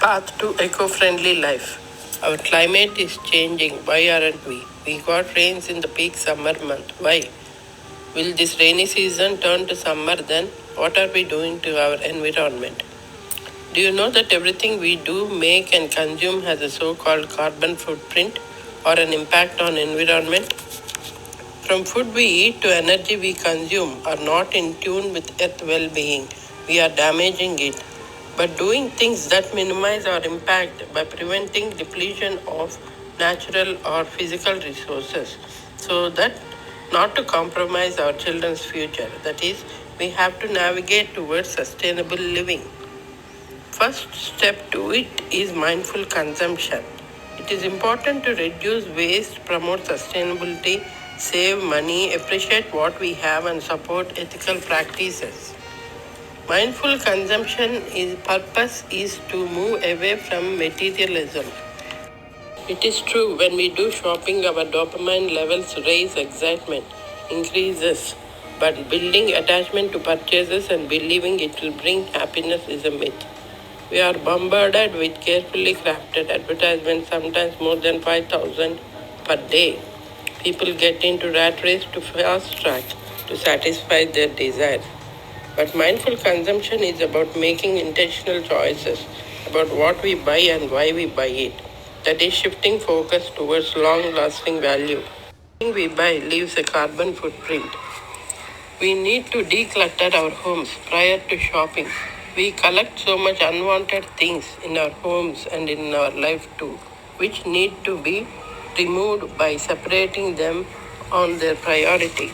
Path to eco-friendly life. Our climate is changing. Why aren't we? We got rains in the peak summer month. Why? Will this rainy season turn to summer then? What are we doing to our environment? Do you know that everything we do, make and consume has a so-called carbon footprint or an impact on environment? From food we eat to energy we consume are not in tune with earth well-being. We are damaging it. But doing things that minimize our impact by preventing depletion of natural or physical resources so that not to compromise our children's future. That is, we have to navigate towards sustainable living. First step to it is mindful consumption. It is important to reduce waste, promote sustainability, save money, appreciate what we have, and support ethical practices. Mindful consumption purpose is to move away from materialism. It is true when we do shopping, our dopamine levels raise, excitement increases, but building attachment to purchases and believing it will bring happiness is a myth. We are bombarded with carefully crafted advertisements, sometimes more than 5,000 per day. People get into rat race to fast track to satisfy their desires. But mindful consumption is about making intentional choices about what we buy and why we buy it. That is shifting focus towards long-lasting value. Everything we buy leaves a carbon footprint. We need to declutter our homes prior to shopping. We collect so much unwanted things in our homes and in our life too, which need to be removed by separating them on their priority.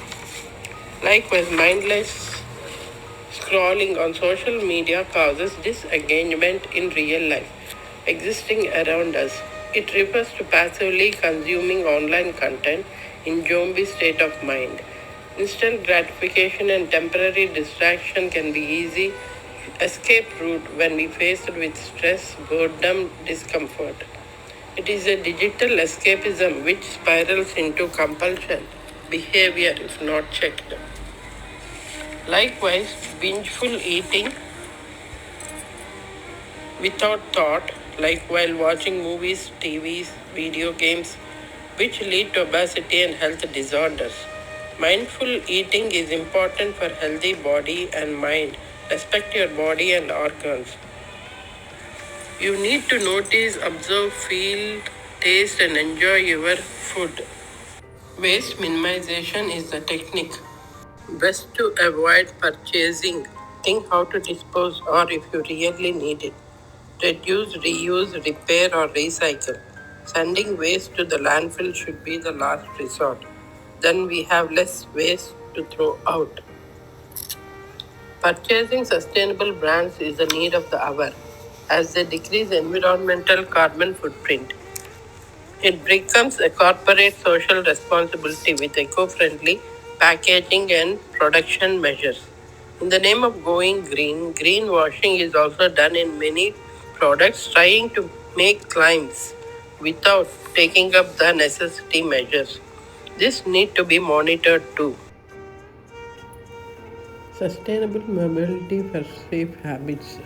Likewise, mindless scrolling on social media causes disengagement in real life existing around us. It refers to passively consuming online content in zombie state of mind. Instant gratification and temporary distraction can be easy escape route when we faced with stress, boredom, discomfort. It is a digital escapism which spirals into compulsion behavior if not checked. Likewise, bingeful eating without thought, like while watching movies, TVs, video games, which lead to obesity and health disorders. Mindful eating is important for healthy body and mind. Respect your body and organs. You need to notice, observe, feel, taste, and enjoy your food. Waste minimization is the technique. Best to avoid purchasing. Think how to dispose or if you really need it. Reduce, reuse, repair, or recycle. Sending waste to the landfill should be the last resort. Then we have less waste to throw out. Purchasing sustainable brands is the need of the hour as they decrease environmental carbon footprint. It becomes a corporate social responsibility with eco-friendly packaging and production measures. In the name of going green, greenwashing is also done in many products trying to make claims without taking up the necessity measures. This need to be monitored too. Sustainable mobility for safe habits.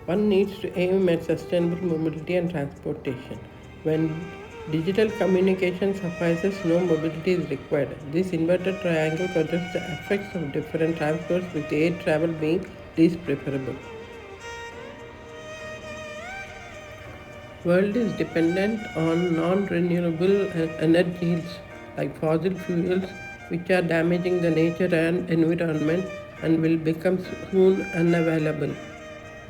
One needs to aim at sustainable mobility and transportation. When digital communication suffices, no mobility is required. This inverted triangle projects the effects of different transports with air travel being least preferable. World is dependent on non-renewable energies like fossil fuels which are damaging the nature and environment and will become soon unavailable.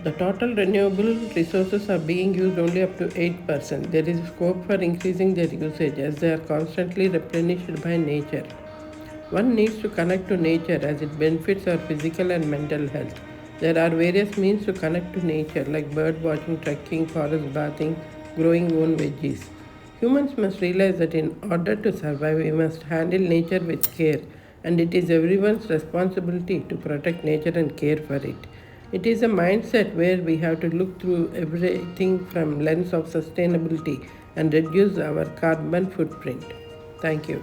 The total renewable resources are being used only up to 8%. There is scope for increasing their usage as they are constantly replenished by nature. One needs to connect to nature as it benefits our physical and mental health. There are various means to connect to nature like bird watching, trekking, forest bathing, growing own veggies. Humans must realize that in order to survive, we must handle nature with care, and it is everyone's responsibility to protect nature and care for it. It is a mindset where we have to look through everything from lens of sustainability and reduce our carbon footprint. Thank you.